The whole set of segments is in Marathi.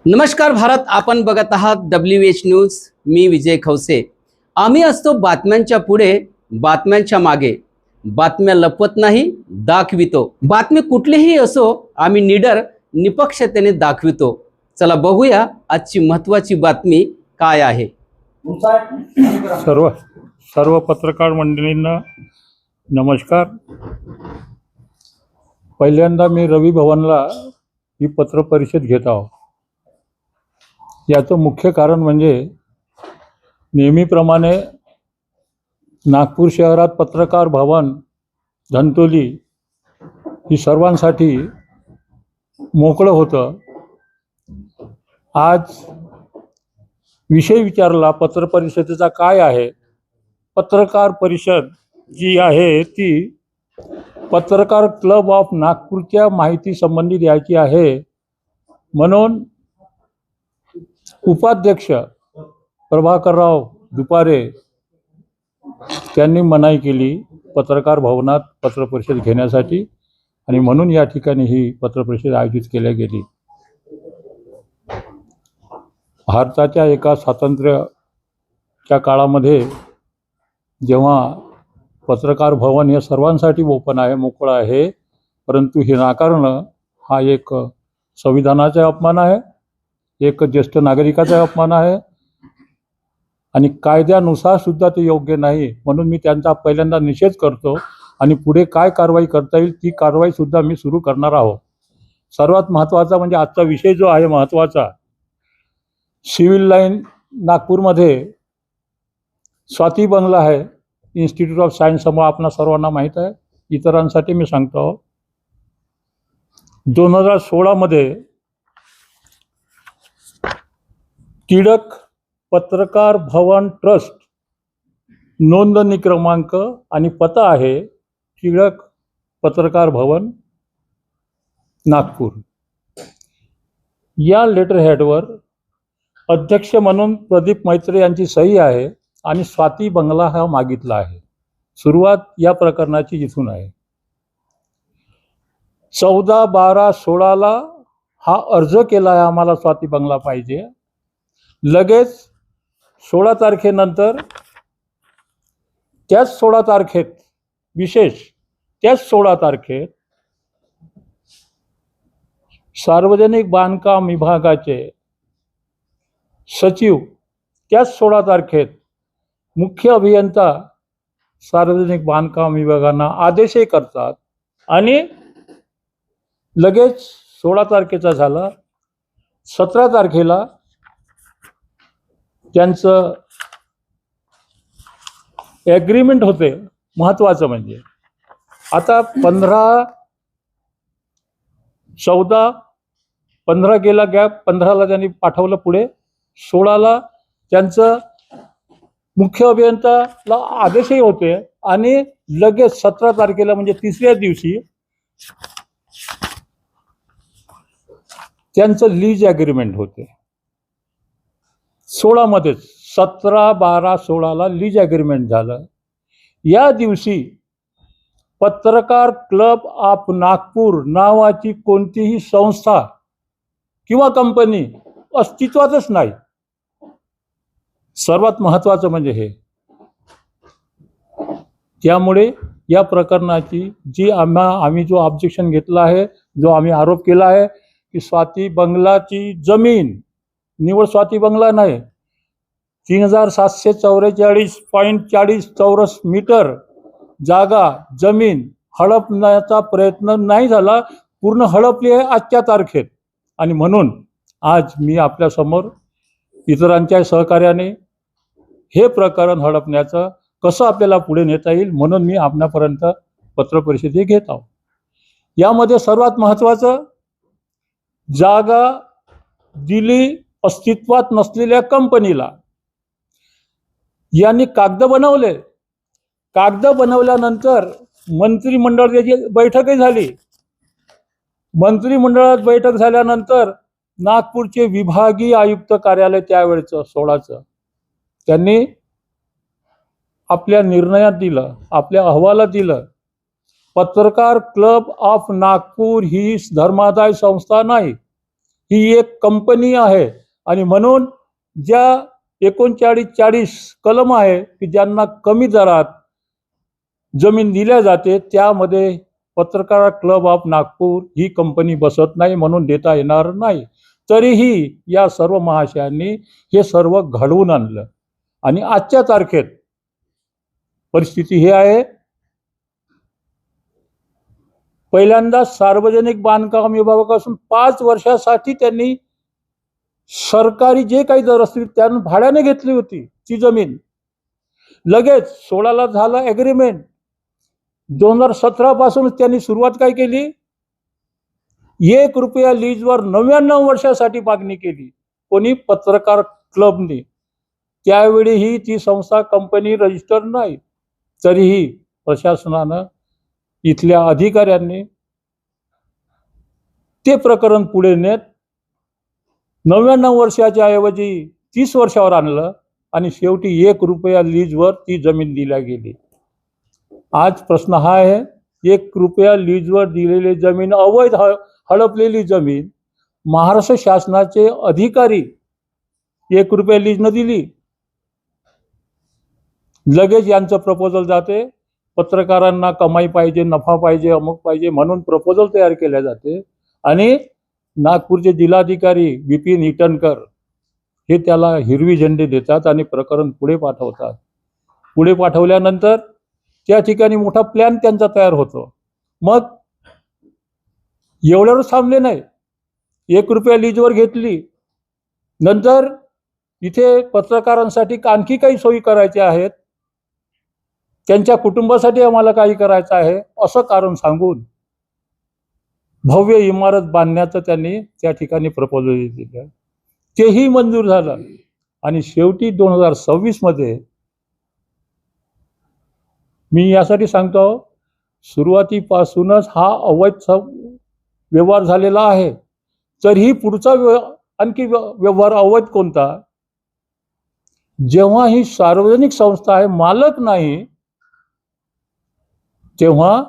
नमस्कार भारत, आपण बघत आहात WH न्यूज. मी विजय खवसे. आम्ही असतो बातम्यांच्या पुढे, बातम्यांच्या मागे. बातम्या लपवत नाही, दाखवितो. बातमी कुठलीही असो, आम्ही निडर निपक्षतेने दाखवितो. चला बघूया आजची महत्त्वाची बातमी काय आहे. सर्व पत्रकार मंडळींना नमस्कार. पहिल्यांदा मी रवी भवनला ही पत्र परिषद घेत आहोत. याचं मुख्य कारण म्हणजे नेहमीप्रमाणे नागपूर शहरात पत्रकार भवन धंतोली ही सर्वांसाठी मोकळं होतं. आज विषय विचारला पत्र परिषदेचा काय आहे. पत्रकार परिषद जी आहे ती पत्रकार क्लब ऑफ नागपूरच्या माहिती संबंधी द्यायची आहे. म्हणून उपाध्यक्ष प्रभाकरराव दुपारे त्यांनी मनाई केली पत्रकार भवनात पत्रपरिषद घेण्यासाठी, आणि म्हणून या ठिकाणी ही पत्रपरिषद आयोजित केली गेली. भारताच्या एका स्वातंत्र्याच्या काळामध्ये जेव्हा पत्रकार भवन हे सर्वांसाठी ओपन आहे, मोकळं आहे, परंतु हे नाकारणं हा एक संविधानाचा अपमान आहे, एक ज्येष्ठ नागरिकाचा अपमान आहे, आणि कायद्यानुसार सुद्धा ते योग्य नाही. म्हणून मी त्यांचा पहिल्यांदा निषेध करतो आणि पुढे काय कारवाई करता येईल ती कारवाई सुद्धा मी सुरू करणार आहोत. सर्वात महत्त्वाचा म्हणजे आजचा विषय जो आहे महत्त्वाचा, सिव्हिल लाईन नागपूरमध्ये स्वाती बंगला आहे, इन्स्टिट्यूट ऑफ सायन्स समोर आपणा सर्वांना माहीत आहे. इतरांसाठी मी सांगतो, 2016 टिळक पत्रकार भवन ट्रस्ट नोंदणी क्रमांक आणि पत्ता आहे टिळक पत्रकार भवन नागपूर. या लेटर हेडवर अध्यक्ष म्हणून प्रदीप मैत्रे यांची सही आहे आणि स्वाती बंगला हा मागितला आहे. सुरुवात या प्रकरणाची इथून आहे. 14/12/16 हा अर्ज केला आहे, आम्हाला स्वाती बंगला पाहिजे. लगेच 16 तारखेनंतर त्याच 16 तारखेत त्याच 16 तारखेत सार्वजनिक बांधकाम विभागाचे सचिव त्याच 16 तारखेत मुख्य अभियंता सार्वजनिक बांधकाम विभागांना आदेशही करतात. आणि लगेच 16 तारखेचा झाला, 17 तारखेला त्यांचं ॲग्रीमेंट होते. महत्त्वाचं म्हणजे आता 15 गेला गॅप, 15ला त्यांनी पाठवलं पुढे, 16ला त्यांचं मुख्य अभियंताला आदेशही होते, आणि लगेच 17 तारखेला म्हणजे तिसऱ्या दिवशी त्यांचं लीज ॲग्रीमेंट होते. 16 17/12/16 लीज ॲग्रीमेंट झालं. या दिवशी पत्रकार क्लब ऑफ नागपूर नावाची कोणतीही संस्था किंवा कंपनी अस्तित्वातच नाही. सर्वात महत्त्वाचं म्हणजे हे. त्यामुळे या प्रकरणाची जी आम्ही जो ऑब्जेक्शन घेतला आहे, जो आम्ही आरोप केला आहे की स्वाती बंगलाची जमीन, निवड स्वाती बंगला नाही, 3744.40 चौरस मीटर जागा जमीन हडपण्याचा प्रयत्न नाही झाला, पूर्ण हडपली आहे आजच्या तारखेत. आणि म्हणून आज मी आपल्यासमोर इतरांच्या सहकार्याने हे प्रकरण हडपण्याचं कसं आपल्याला पुढे नेता येईल म्हणून मी आपणापर्यंत पत्रपरिषद घेत आहोत. यामध्ये सर्वात महत्त्वाचं, जागा दिली अस्तित्वात नसलेल्या कंपनीला. यांनी कागद बनवले. कागद बनवल्यानंतर मंत्रिमंडळाची बैठकही झाली. मंत्रिमंडळात बैठक झाल्यानंतर नागपूरचे विभागीय आयुक्त कार्यालय त्यावेळेचं 16चं त्यांनी आपल्या निर्णयात दिलं, आपल्या अहवालात दिलं, पत्रकार क्लब ऑफ नागपूर ही धर्मादाय संस्था नाही, ही एक कंपनी आहे आणि म्हणून ज्या 39-40 कलम आहे की ज्यांना कमी दरात जमीन दिल्या जाते त्यामध्ये पत्रकार club of Nagpur he company बसत नाही, म्हणून देता येणार नाही. तरीही या सर्व महाशयांनी हे सर्व घडवून आणलं आणि आजच्या तारखेत परिस्थिती ही आहे. पहिल्यांदा सार्वजनिक बांधकाम विभागापासून 5 वर्षासाठी त्यांनी सरकारी जे काही दर असतील त्यांना भाड्याने घेतली होती ती जमीन. लगेच 16ला झालं ॲग्रीमेंट. 2017 पासूनच त्यांनी सुरुवात काय केली, 1 रुपया लीजवर 99 वर्षासाठी मागणी केली. कोणी? पत्रकार क्लबने. त्यावेळीही ती संस्था कंपनी रजिस्टर नाही. तरीही प्रशासनानं इथल्या अधिकाऱ्यांनी ते प्रकरण पुढे नेत 99 वर्षाच्या ऐवजी 30 वर्षावर आणलं आणि शेवटी 1 रुपया लीजवर ती जमीन दिल्या गेली. आज प्रश्न हा आहे, 1 रुपया लीजवर दिलेली जमीन, अवैध हडपलेली जमीन, महाराष्ट्र शासनाचे अधिकारी 1 रुपया लीजनं दिली. लगेच यांचं प्रपोजल जाते. पत्रकारांना कमाई पाहिजे, नफा पाहिजे, अमुक पाहिजे म्हणून प्रपोजल तयार केले जाते आणि नागपूरचे जिल्हाधिकारी विपिन इटनकर हे त्याला हिरवी झेंडी देतात आणि प्रकरण पुढे पाठवतात. पुढे पाठवल्यानंतर त्या ठिकाणी मोठा प्लॅन त्यांचा तयार होतो. मग एवढ्यावरच थांबले नाही, 1 रुपया लीजवर घेतली. नंतर इथे पत्रकारांसाठी आणखी काही सोयी करायच्या आहेत, त्यांच्या कुटुंबासाठी आम्हाला काही करायचं आहे असं कारण सांगून भव्य इमारत बांधण्याचं त्यांनी त्या ठिकाणी प्रपोजल दिलं. तेही मंजूर झालं आणि शेवटी 2026 मध्ये मी यासाठी सांगतो, सुरुवातीपासूनच हा अवैध व्यवहार झालेला आहे. तरीही पुढचा आणखी व्यवहार अवैध कोणता? जेव्हा ही सार्वजनिक संस्था आहे, मालक नाही, तेव्हा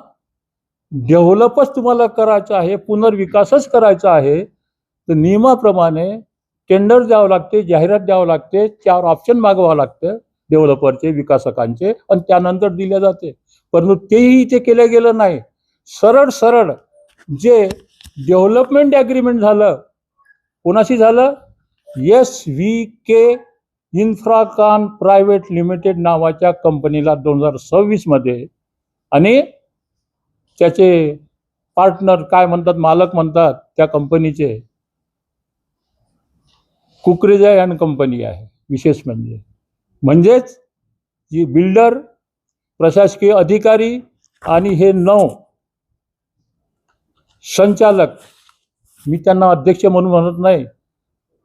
डेव्हलपच तुम्हाला करायचं आहे, पुनर्विकासच करायचा आहे, तर नियमाप्रमाणे टेंडर द्यावं लागते, जाहिरात द्यावं लागते, 4 ऑप्शन मागवावं लागतं डेव्हलपरचे, विकासकांचे आणि त्यानंतर दिले जाते. परंतु तेही इथे केलं गेलं नाही. सरळ जे डेव्हलपमेंट ॲग्रीमेंट झालं, कोणाशी झालं? SVK इन्फ्राकॉन प्रायव्हेट लिमिटेड नावाच्या कंपनीला 2026 मध्ये आणि त्याचे पार्टनर काय म्हणतात, मालक म्हणतात त्या कंपनीचे कुकरेजा अँड कंपनी आहे. विशेष म्हणजेच जी बिल्डर, प्रशासकीय अधिकारी आणि हे 9 संचालक, मी त्यांना अध्यक्ष म्हणून म्हणत नाही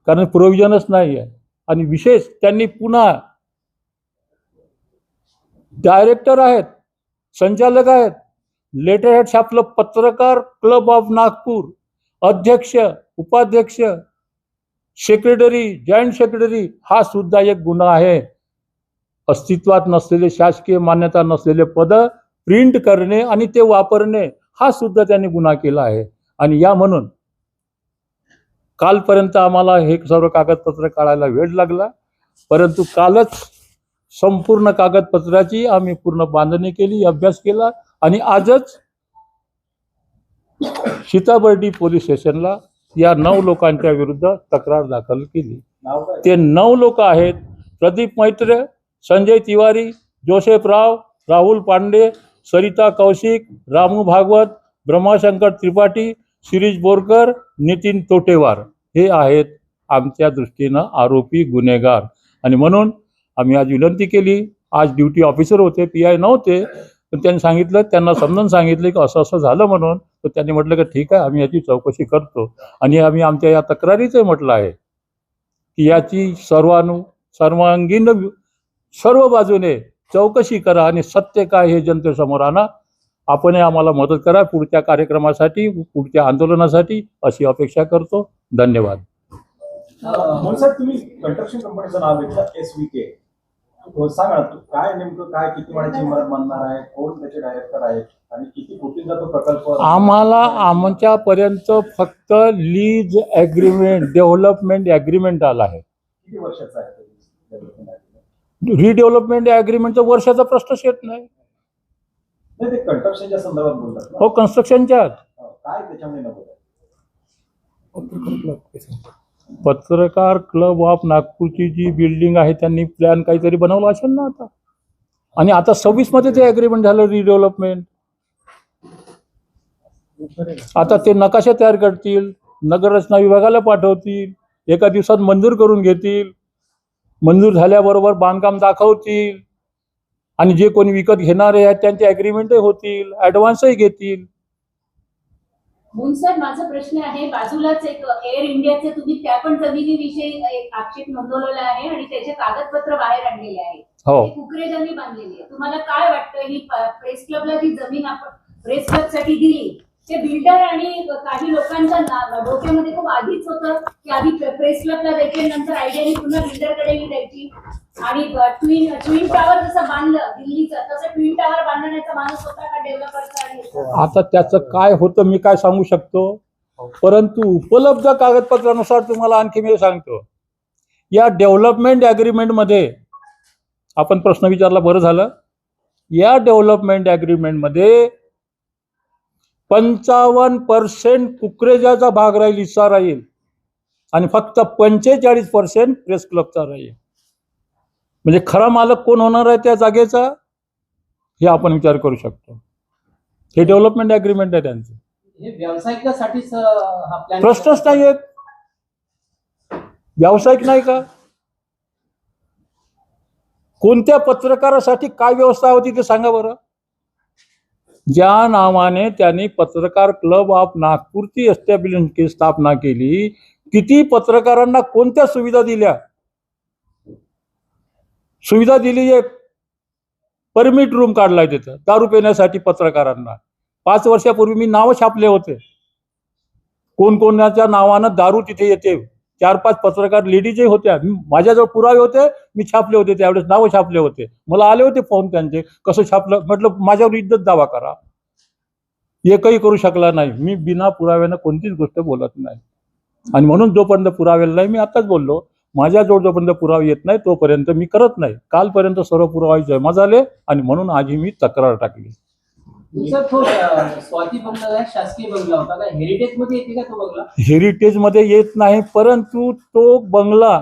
कारण प्रोव्हिजनच नाही आहे. आणि विशेष त्यांनी पुन्हा डायरेक्टर आहेत, संचालक आहेत, लेटर हेड छापलं पत्रकार क्लब ऑफ नागपूर, अध्यक्ष, उपाध्यक्ष, सेक्रेटरी, जॉईंट सेक्रेटरी, हा सुद्धा एक गुन्हा आहे. अस्तित्वात नसलेले, शासकीय मान्यता नसलेले पद प्रिंट करणे आणि ते वापरणे हा सुद्धा त्यांनी गुन्हा केला आहे. आणि या म्हणून कालपर्यंत आम्हाला हे सर्व कागदपत्र काढायला वेळ लागला, परंतु कालच संपूर्ण कागदपत्राची आम्ही पूर्ण बांधणी केली, अभ्यास केला आणि आजच सीताबर्डी पोलीस स्टेशनला या 9 लोकांच्या विरुद्ध तक्रार दाखल केली. ते 9 लोक आहेत: प्रदीप मैत्र, संजय तिवारी, जोसेफ राव, राहुल पांडे, सरिता कौशिक, रामू भागवत, ब्रह्माशंकर त्रिपाठी, शिरीष बोरकर, नितीन तोटेवार हे आहेत आमच्या दृष्टीनं आरोपी गुन्हेगार. आणि म्हणून आम्ही आज विनंती केली. आज ड्युटी ऑफिसर होते, PI नव्हते, पण त्यांनी सांगितलं, त्यांना समजून सांगितलं की असं असं झालं म्हणून. तर त्यांनी म्हटलं की ठीक आहे, आम्ही याची चौकशी करतो. आणि आम्ही आमच्या या तक्रारीचं म्हटलं आहे की याची सर्वांगीण सर्व बाजूने चौकशी करा आणि सत्य काय हे जनतेसमोर आणा. आपण आम्हाला मदत करा पुढच्या कार्यक्रमासाठी, पुढच्या आंदोलनासाठी, अशी अपेक्षा करतो. धन्यवाद. साहेब, तुम्ही कंस्ट्रक्शन कंपनीचं नाव घेतलं SVK, सांगा ना, काय नेमकं काय किती वेळाची इमारत बनणार आहे, कोण त्याचे डायरेक्टर आहेत आणि किती कोटींचा तो प्रकल्प? आम्हाला आमच्यापर्यंत फक्त लीज ॲग्रीमेंट, डेव्हलपमेंट ॲग्रीमेंट आला आहे. किती वर्षाचा आहे तो development agreement? रिडेव्हलपमेंट ॲग्रीमेंटचा वर्षाचा प्रश्नच येत नाही. नाही, ते कंस्ट्रक्शनच्या संदर्भात बोलतात ना. हो, कन्स्ट्रक्शनच्या काय त्याच्यामध्ये नव्हतं? पत्रकार क्लब ऑफ नागपूरची जी बिल्डिंग आहे त्यांनी प्लॅन काहीतरी बनवला असेल ना आता, आणि आता 26 मध्ये ते ॲग्रीमेंट झालं रिडेव्हलपमेंट. आता ते नकाशा तयार करतील, नगररचना विभागाला पाठवतील, एका दिवसात मंजूर करून घेतील, मंजूर झाल्याबरोबर बांधकाम दाखवतील, आणि जे कोणी विकत घेणारे आहेत त्यांचे ॲग्रीमेंटही होतील, ॲडव्हान्सही घेतील. म्हणून सर माझा प्रश्न आहे, बाजूलाच एक एअर इंडियाचे तुम्ही त्या पण जमिनीविषयी एक आक्षेप नोंदवलेला आहे आणि त्याचे कागदपत्र बाहेर आणलेले आहेत. हो. कुकरेजांनी बांधलेली आहे. तुम्हाला काय वाटतं ही प्रेस क्लबला जी जमीन आपण प्रेस क्लब साठी दिली, ते बिल्डर आणि काही लोकांच्या डोक्यामध्ये खूप आधीच होतं की आधी प्रेस क्लबला द्यायची, नंतर आयडियानी पुन्हा बिल्डरकडेही द्यायची, आणि ट्विन टावर जसं बांधलं दिल्लीचं तसं ट्विन टावर बांधण्याचा माणूस होता का डेव्हलपरचा? आणि आता त्याचं काय होतं मी काय सांगू शकतो, परंतु उपलब्ध कागदपत्रानुसार तुम्हाला आणखी मी सांगतो. या डेव्हलपमेंट ॲग्रीमेंटमध्ये आपण प्रश्न विचारला, बरं झालं. या डेव्हलपमेंट ॲग्रीमेंटमध्ये 55% कुकरेजाचा भाग राहील, हिस्सा राहील, आणि फक्त 45% प्रेस क्लबचा राहील. म्हणजे खरा मालक कोण होणार आहे त्या जागेचा हे आपण विचार करू शकतो. हे डेव्हलपमेंट ॲग्रीमेंट आहे त्यांचं. हे व्यावसायिकासाठीच हा प्लॅन प्रश्नच नाही आहेत. व्यावसायिक नाही का? कोणत्या पत्रकारासाठी काय व्यवस्था होती ते सांगा बरं. ज्या नावाने त्यांनी पत्रकार क्लब ऑफ नागपूरची एस्टॅब्लिशमेंटची स्थापना केली, किती पत्रकारांना कोणत्या सुविधा दिल्या? सुविधा दिली, एक परमिट रूम काढलाय तिथं दारू पिण्यासाठी पत्रकारांना. 5 वर्षापूर्वी मी नावं छापले होते, कोण कोणाच्या नावानं दारू तिथे येते. 4-5 पत्रकार लेडीजही होत्या, माझ्याजवळ पुरावे होते, मी छापले होते, त्यावेळेस नावं छापले होते. मला आले होते फोन त्यांचे, कसं छापलं? म्हटलं माझ्यावर इज्जत दावा करा. एकही करू शकला नाही. मी बिना पुराव्यानं कोणतीच गोष्ट बोलत नाही, आणि म्हणून जोपर्यंत पुरावे नाही, मी आताच बोललो, माझ्याजवळ जोपर्यंत पुरावे येत नाही तोपर्यंत मी करत नाही. कालपर्यंत सर्व पुरावे जमा झाले, आणि म्हणून आजही मी तक्रार टाकली. सर, तो स्वाती बंगला आहे, शासकीय बंगला होता का? हेरिटेज मध्ये येते का तो बंगला? हेरिटेज मध्ये येत नाही, परंतु तो बंगला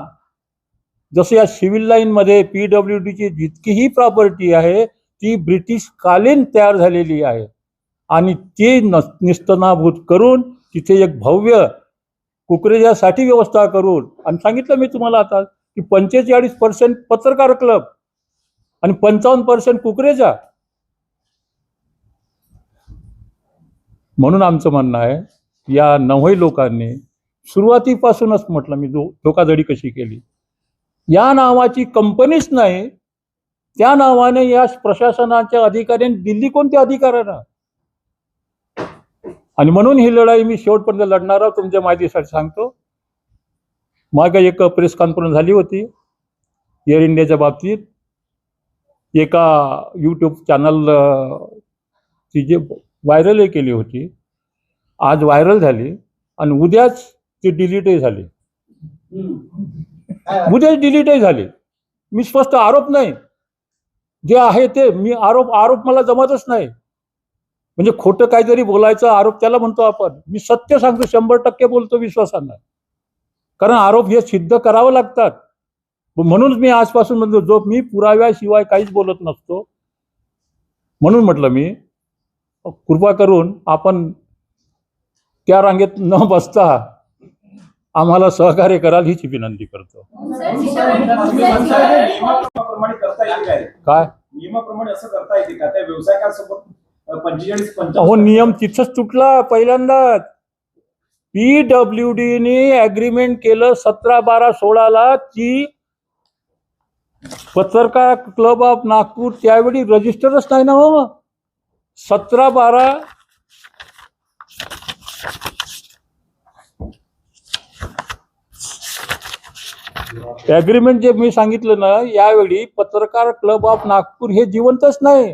जसं या सिव्हिल लाईन मध्ये PWDची जितकीही प्रॉपर्टी आहे ती ब्रिटिश कालीन तयार झालेली आहे, आणि ती निस्तनाभूत करून तिथे एक भव्य कुकरेजासाठी व्यवस्था करून, आणि सांगितलं मी तुम्हाला आता की 45% पत्रकार क्लब आणि 55% कुकरेजा. म्हणून आमचं म्हणणं आहे, या 9 लोकांनी सुरुवातीपासूनच म्हटलं मी धोकाधडी कशी केली. या नावाची कंपनीच नाही, त्या नावाने या प्रशासनाच्या अधिकाऱ्यांनी दिल्ली कोणत्या अधिकाऱ्यांना, आणि म्हणून ही लढाई मी शेवटपर्यंत लढणार आहोत. तुमच्या माहितीसाठी सांगतो, मागे एक प्रेस कॉन्फरन्स झाली होती एअर इंडियाच्या बाबतीत. एका यूट्यूब चॅनल ती जे व्हायरलही केली होती, आज व्हायरल झाली, आणि उद्याच ती डिलीटही झाली. उद्याच डिलीटही झाली. मी स्पष्ट आरोप नाही, जे आहे ते मी आरोप मला जमतच नाही. म्हणजे खोटं काहीतरी बोलायचं आरोप त्याला म्हणतो आपण. मी सत्य सांगतो, 100% बोलतो विश्वासानं, कारण आरोप हे सिद्ध करावं लागतात. म्हणूनच मी आजपासून म्हणतो, जो मी पुराव्याशिवाय काहीच बोलत नसतो. म्हणून म्हटलं मी, कृपा करून आपण त्या रांगेत न बसता आम्हाला सहकार्य कराल हीच विनंती करतो. नियमाप्रमाणे करता येते काय? काय नियमाप्रमाणे असं करता येते का त्या व्यवसायकांसोबत? 45-55 हो, नियम तिथंच तुटला पहिल्यांदाच. PWDने ॲग्रीमेंट केलं 17/12/16 की पत्रकार क्लब ऑफ नागपूर त्यावेळी रजिस्टरच नाही ना हो. 17/12 ऍग्रीमेंट जे मी सांगितलं ना, यावेळी पत्रकार क्लब ऑफ नागपूर हे जिवंतच नाही.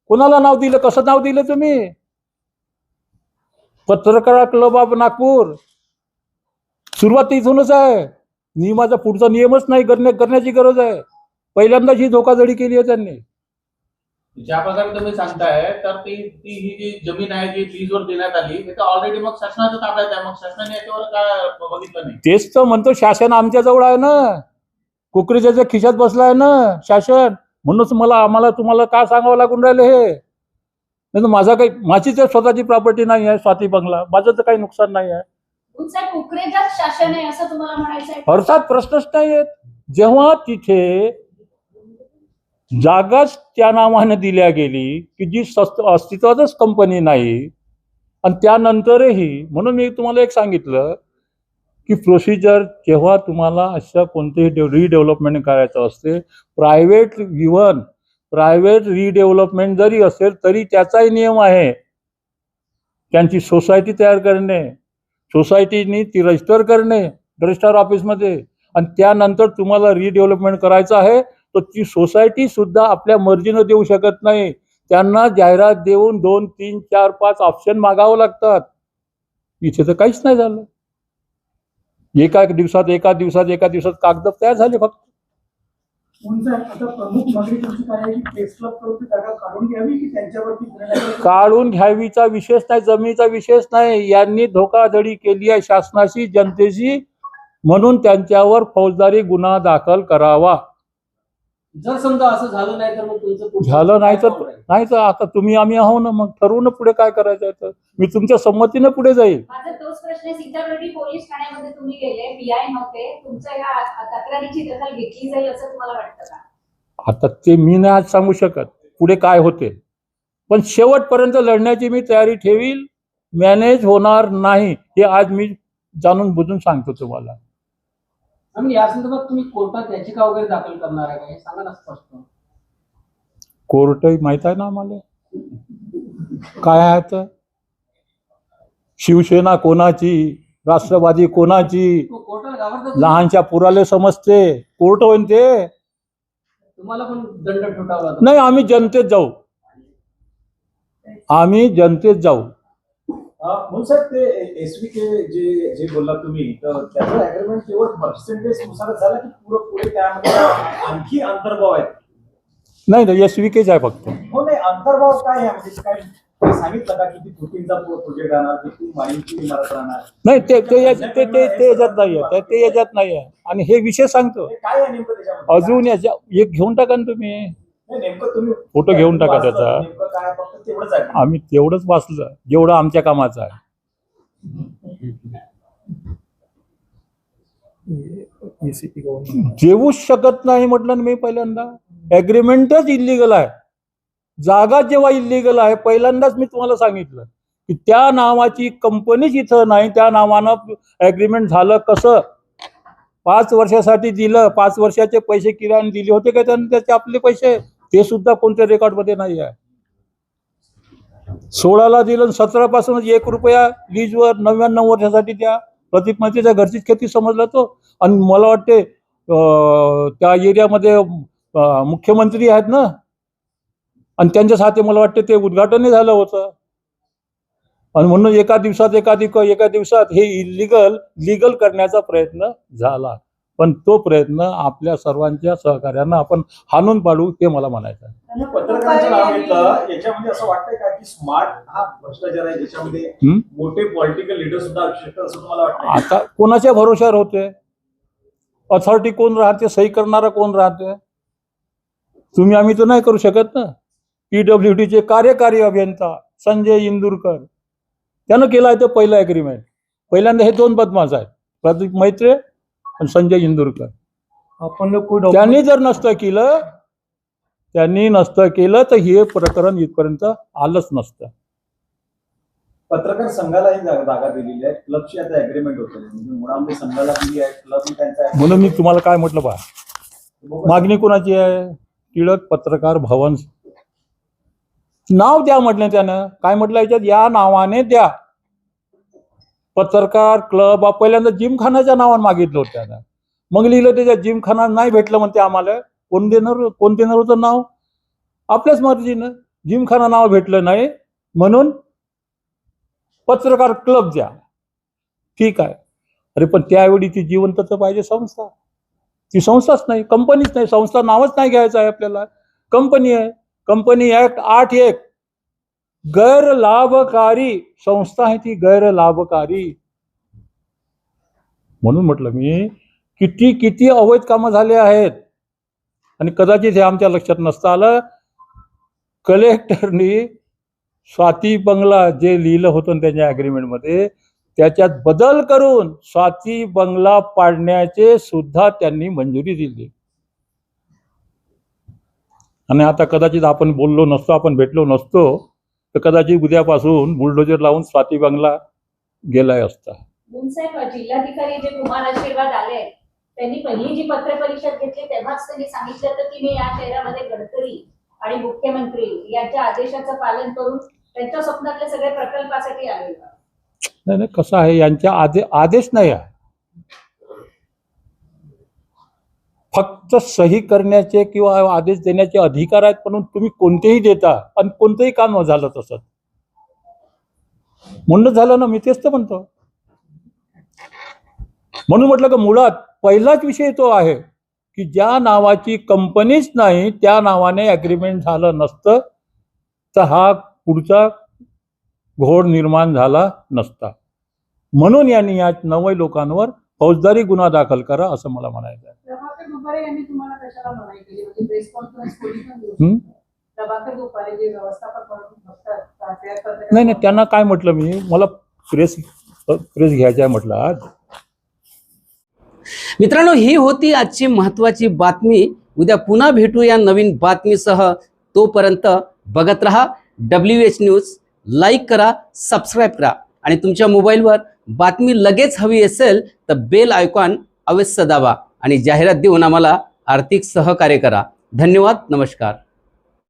कोणाला नाव दिलं, कसं नाव दिलं तुम्ही? पत्रकार क्लब ऑफ नागपूर सुरुवात इथूनच आहे. नियमाचा पुढचा नियमच नाही करण्याची गरज आहे. पहिल्यांदाच ही धोकाधडी केली आहे त्यांनी. ज्या प्रकारे तुम्ही सांगताय तर ती ही जी जमीन आहे जी लीजवर देण्यात आली ते तर ऑलरेडी मग शासनाच्या ताब्यात आहे. मग शासनाने याच्यावर काय बघितलं नाही? तेच तर म्हणतो, शासन आमच्या जवळ आहे ना, कुकरीच्या खिशात बसलाय ना शासन. म्हणूनच आम्हाला तुम्हाला काय सांगावं लागून राहिले हे. नाही तर माझी तर स्वतःची प्रॉपर्टी नाही आहे, स्वाती बंगला, माझं तर काही नुकसान नाही आहे. साहेब उकरेजात शासन आहे असं तुम्हाला म्हणायचं आहे? अर्थात प्रश्नच नाही आहेत. जेव्हा तिथे जागाच त्या नावाने दिल्या गेली की जी अस्तित्वातच कंपनी नाही, आणि त्यानंतरही, म्हणून मी तुम्हाला एक सांगितलं की प्रोसिजर जेव्हा तुम्हाला अशा कोणतेही रिडेव्हलपमेंट करायचं असते, प्रायव्हेट रिडेव्हलपमेंट जरी असेल तरी त्याचाही नियम आहे. त्यांची सोसायटी तयार करणे, सोसायटीनी ती रजिस्टर करणे रजिस्ट्रार ऑफिसमध्ये, आणि त्यानंतर तुम्हाला रिडेव्हलपमेंट करायचं आहे तर ती सोसायटी सुद्धा आपल्या मर्जीनं देऊ शकत नाही. त्यांना जाहिरात देऊन 2, 3, 4, 5 ऑप्शन मागावं लागतात. इथे तर काहीच नाही झालं. एका दिवसात कागद तयार झाले फक्त. आता प्रमुख मागणी तुमची काय आहे की प्रेस क्लब कडून जागा काढून घ्यावी की त्यांच्यावरती काढून घ्यावीचा विषयच नाही, जमिनीचा विषयच नाही. यांनी धोकाधडी केली आहे शासनाशी, जनतेशी, म्हणून त्यांच्यावर फौजदारी गुन्हा दाखल करावा. जर समजा असं झालं नाही तर मग तुमचं पुढचं झालं नाही काय पाऊल राहील? तर आता तुम्ही आम्ही आहो ना, मग ठरवू ना पुढे काय करायचं आहे. तर मी तुमच्या संमतीनं पुढे जाईल. माझा तोच प्रश्न आहे. सिताबर्डी पोलीस ठाण्यामध्ये तुम्ही गेले, पीआय नव्हते, तुमच्या या तक्रारीची दखल घेतली जाईल असं तुम्हाला वाटतं का? आता ते मी नाही आज सांगू शकत पुढे काय होते, पण शेवटपर्यंत लढण्याची मी तयारी ठेवील. मॅनेज होणार नाही हे आज मी जाणून बुजून सांगतो तुम्हाला. आणि या संदर्भात तुम्ही कोर्टात याचिका वगैरे दाखल करणार आहे का हे सांगा ना स्पष्ट. कोर्टही माहित आहे ना आम्हाला काय आहे. तर शिवसेना कोणाची, राष्ट्रवादी कोणाची, कोर्टाला घाबरतात लहानच्या पुराले समजते. कोर्ट होईन ते. तुम्हाला पण दंड ठोठावला जातो. नाही, आम्ही जनतेत जाऊ. म्हणून साहेब ते एसवीके जे बोलला तुम्ही, तर त्याचं अग्रीमेंट केवळ पर्सेंटेज नुसारच झाला की पुढे त्यामध्ये आणखी अंतर्भाव आहेत? नाही, SVKच आहे फक्त. हो, नाही, अंतर्भाव काय आहे म्हणजे काय सांगितलं का किती फुटींचा प्रोजेक्ट राहणार, किती माळींची इमारत राहणार? नाही, ते याच्यात नाही आहे. आणि हे विषय सांगतो हे काय आहे नेमकं त्याच्यामध्ये? अजून एक घेऊन टाका ना तुम्ही, नाही, नेमकं तुम्ही फोटो घेऊन टाका वाचलं, त्याचा. नेमकं काय फक्त तेवढंच आहे? आम्ही तेवढंच वाचलं जेवढं आमच्या कामाचं आहे. जेवूच शकत नाही म्हटलं ना मी पहिल्यांदा. ऍग्रीमेंटच इलिगल आहे. जागा जेव्हा इलिगल आहे, पहिल्यांदाच मी तुम्हाला सांगितलं की त्या नावाची कंपनीच इथं नाही, त्या नावानं ऍग्रीमेंट झालं कसं? 5 वर्षासाठी दिलं, 5 वर्षाचे पैसे किरायाने दिले होते का त्यांनी त्याचे आपले पैसे? ते सुद्धा कोणत्या रेकॉर्डमध्ये नाही आहे. 16ला दिलं, 17 पासूनच 1 रुपया लीजवर 99 वर्षासाठी त्या प्रदीप मैत्रीच्या घरचीच खेती समजला तो. आणि मला वाटते त्या एरियामध्ये मुख्यमंत्री आहेत ना, आणि त्यांच्या साथे मला वाटते ते उद्घाटनही झालं होतं. आणि म्हणून एका दिवसात हे लीगल करण्याचा प्रयत्न झाला. पण तो प्रयत्न आपल्या सर्वांच्या सहकार्यानं आपण हाणून पाडू हे मला म्हणायचं आहे. पत्रकारांचं नाव घेतलं, याच्यामध्ये असं वाटतंय का की स्मार्ट हा भ्रष्टाचार आहे ज्याच्यामध्ये मोठे पॉलिटिकल लीडर सुद्धा असू शकतात असं तुम्हाला वाटतं? आता कोणाच्या भरोश्यावर होते? अथॉरिटी कोण राहते? सही करणारा कोण राहते? तुम्ही आम्ही तर नाही करू शकत ना. PWDचे कार्यकारी अभियंता संजय इंदुरकर त्यानं केलं आहे ते पहिलं ॲग्रीमेंट. पहिल्यांदा हे 2 बदमाश आहेत, प्रदीप मैत्रे आणि संजय इंदुरकर. त्यांनी जर नसतं केलं तर हे प्रकरण इथपर्यंत आलंच नसतं. पत्रकार संघालाही जागा दिलेली आहे, क्लबची आता अग्रीमेंट होते, म्हणजे मुळामध्ये संघाला दिली आहे, क्लब त्यांचा. म्हणून मी तुम्हाला काय म्हटलं बा, मागणी कोणाची आहे? टिळक पत्रकार भवन. नाव द्या म्हटलं त्यानं. काय म्हटलं याच्यात? या नावाने द्या. पत्रकार क्लब पहिल्यांदा जिमखानाच्या नावाने मागितलं होतं त्यानं. मग लिहिलं त्याच्यात जिमखाना नाही भेटलं म्हणते आम्हाला. कोण देणार होतं नाव? आपल्याच मर्जीनं. जिमखाना नाव भेटलं नाही म्हणून पत्रकार क्लब द्या. ठीक आहे. अरे पण त्यावेळी ती जिवंत तर पाहिजे संस्था. ती संस्थाच नाही, कंपनीच नाही. संस्था नावच नाही घ्यायचं आहे आपल्याला. कंपनी आहे. कंपनी ऍक्ट 8(1) गैरलाभकारी संस्था आहे ती, गैरलाभकारी. म्हणून म्हटलं मी किती अवैध कामं झाले आहेत आणि कदाचित हे आमच्या लक्षात नसतं आलं. कलेक्टरनी स्वाती बंगला जे लिहिलं होतं त्याच्या अग्रीमेंटमध्ये त्याच्यात बदल करून स्वाती बंगला पाडण्याचे सुद्धा त्यांनी मंजुरी दिली. आणि आता कदाचित आपण बोललो नसतो, आपण भेटलो नसतो तर कदाचित उद्यापासून बुलडोजर लावून स्वाती बंगला गेलाय असता. मुंसाहेब, जिल्हाधिकारी जे कुमार आशीर्वाद आले त्यांनी पहिली जी पत्रपरिषद घेतली तेव्हाच त्यांनी सांगितलं होतं की मी या शहरामध्ये गडकरी आणि मुख्यमंत्री यांच्या आदेशाचं पालन करून त्यांच्या स्वप्नातल्या सगळ्या प्रकल्पासाठी आलेलो. नाही, कसं आहे, यांच्या आदेश नाही आहे, फक्त सही करण्याचे किंवा आदेश देण्याचे अधिकार आहेत. म्हणून तुम्ही कोणतेही देता आणि कोणतंही काम झालं तसं म्हणून झालं ना. मी तेच तर म्हणतो. म्हणून म्हटलं की मुळात पहिलाच विषय तो आहे की ज्या नावाची कंपनीच नाही त्या नावाने अग्रीमेंट झालं नसतं तर हा पुढचा घोळ निर्माण झाला नसता. म्हणून यांनी या 9 लोकांवर फौजदारी गुन्हा दाखल करा असं मला म्हणायचं आहे. प्रभाकर दुपारे यांनी तुम्हाला कशाला मनाई केली होती? प्रेस कॉन्फरन्स कोणी पण देऊ शकतं. प्रभाकर दुपारे जे व्यवस्थापक म्हणून बसतात नाही, त्यांना काय म्हटलं मी, मला प्रेस घ्यायची आहे म्हटलं आज. मित्रांनो, ही होती आजची महत्त्वाची बातमी. उद्या पुन्हा भेटूया नवीन बातमीसह. तोपर्यंत बघत रहा WH न्यूज. लाईक करा, सबस्क्राईब करा आणि तुमच्या मोबाईलवर बातमी लगेच हवी असेल तर बेल आयकॉन अवश्य दाबा आणि जाहिरात देऊन आम्हाला आर्थिक सहकार्य करा. धन्यवाद. नमस्कार.